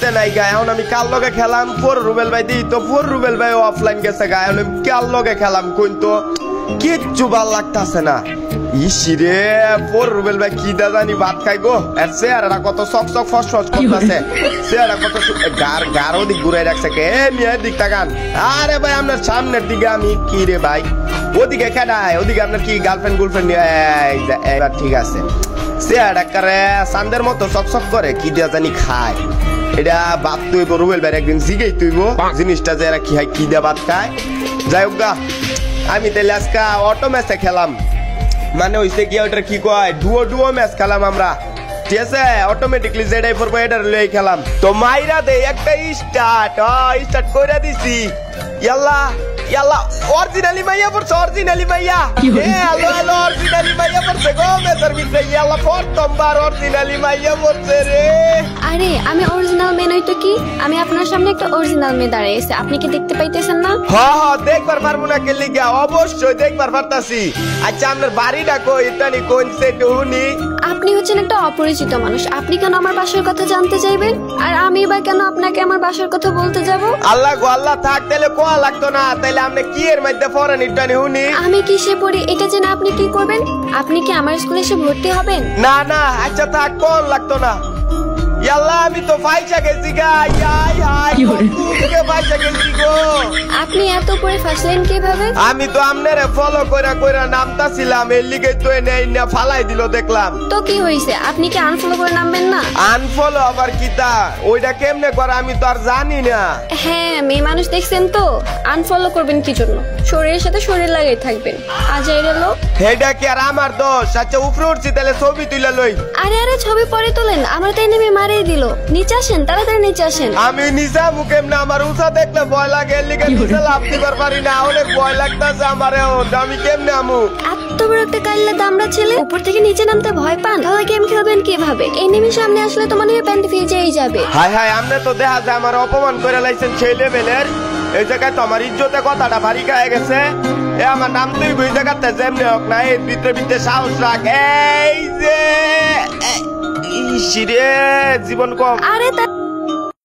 দিতে নাই গা। এখন আমি কার লগে খেলাম? ফোর রুবেল ভাই দিই তো, ফোর রুবেল ভাই অফলাইন গেছে গা। এখন আমি কার লগে খেলাম কোন তো কিচ্ছু ভাল লাগতাছে না। ইসিরে ফোর রুবেল ভাই কি দা জানি ভাত খাই গো। আর চেহারাটা কত চক চক ফস ফস করতেছে, চেহারা কত গার ওদিক ঘুরাই রাখছে কে মেয়ের দিক তাকান। আরে ভাই আপনার সামনের দিকে আমি কি রে ভাই, ওদিকে খেলায় ওদিকে আপনার কি গার্লফ্রেন্ড গুলফ্রেন্ড? এবার ঠিক আছে, চেহারা করে চান্দের মতো চকচক করে, কি দিয়া জানি খায়। এটা ভাত তুইব রুবেল ভাই একদিন জিগেই তুইব জিনিসটা যে এরা কি হয়, কি দিয়া ভাত খায়। যাই হোক গা, আমি তাহলে আজকে অটো ম্যাচে খেলাম, মানে হইছে কি ওটা কি কয় ডুও ম্যাচ খেলাম আমরা, ঠিক আছে? অটোমেটিকলি যেটাই পড়বো এটার লই খেলাম। তো মাইরা দে একটা স্টার্ট করে দিছি। ইয়াল্লা ইয়াল্লা অরিজিনালি মাইয়া পড়ছে, অরিজিনালি মাইয়া। হ্যালো অরিজিনালি মাইয়া পড়ছে গো মেসের ভিতরে। ইয়াল্লা প্রথমবার অরিজিনালি মাইয়া পড়ছে রে। আরে আমি অরিজিনাল মেয়ে নই তো কি, আমি আপনার সামনে একটা অরিজিনাল মেয়ে দাঁড়িয়ে আছে, আপনি কি দেখতে পাইতেছেন না? হ্যাঁ দেখবার পারবো না কে লিগা? অবশ্যই দেখবার পারতাছি। আচ্ছা আপনার বাড়িটা কই? ইতানি কোন সেটু হুনি? আপনি হচ্ছেন একটা অপরিচিত মানুষ, আপনি কেন আমার বাসার কথা জানতে চাইবেন? আর আমি বা কেন আপনাকে আমার বাসার কথা বলতে যাব? আল্লাহ গো আল্লাহ, থাক তাহলে কোয়া লাগতো না। তাইলে আপনি কি এর মধ্যে ফরেন ইটানি হুনি? আমি কিসে পড়ি এটা জেনে আপনি কি করবেন? আপনি কি আমার স্কুলে এসে ভর্তি হবেন? না না, আচ্ছা থাক, কোন লাগতো না। ইয়াল্লা আমি তো ফাইসা গেছি গা। হাই হাই তুকে ফাইসা গেছি গো। আপনি এত করে ফাঁসলেন কিভাবে? আমি তো আমনেরে ফলো কইরা নামতাছিলাম, এর লিগে তো নেই না ফালাই দিল দেখলাম। তো কি হইছে, আপনি কি আনফলো করে নামবেন না? আনফলো আবার কিতা? ওইটা কেমনে করে আমি তো আর জানি না। হ্যাঁ মেয়ে মানুষ দেখছেন তো, আনফলো করবেন কি জন্য? শরীরের সাথে শরীর লাগাই থাকবেন। আজ এর লোক হেডা কি আর আমার দোষ? আচ্ছা উপরে উঠছি তাহলে ছবি তুলে লই। আরে ছবি পরে তোলেন, আমার তাই নেমে মারিয়ে দিল। নিচে আসেন, তাড়াতাড়ি নিচে আসেন। আমি নিচা মুখেম না, আমার উঁচা দেখলে ভয় লাগে, এর লিগে নিচে লাফ দিবার পারি না। অনেক ভয় লাগতাছে আমার, আমি কেমনে আমু? এত বড় একটা কাইল্লা দামড়া ছেলে উপর থেকে নিচে নামতে ভয় পান? তাহলে গেম খেলবেন কিভাবে? এনিমি সামনে আসলে তো মনে হয় প্যান্ট ভিজেই যাবে। হাই হাই, আমনে তো দেখা যায় আমার অপমান করে লাইছেন সেই লেভেলের। এই জায়গায় তো আমার ইজ্জতে কথাটা ভারী গায়ে গেছে। এ আমার নাম তুই বুঝ জায়গাতে যেমনি হোক না, এই ভিতরে সাহস রাখ। এই যে ইসিরে জীবন কম। আরে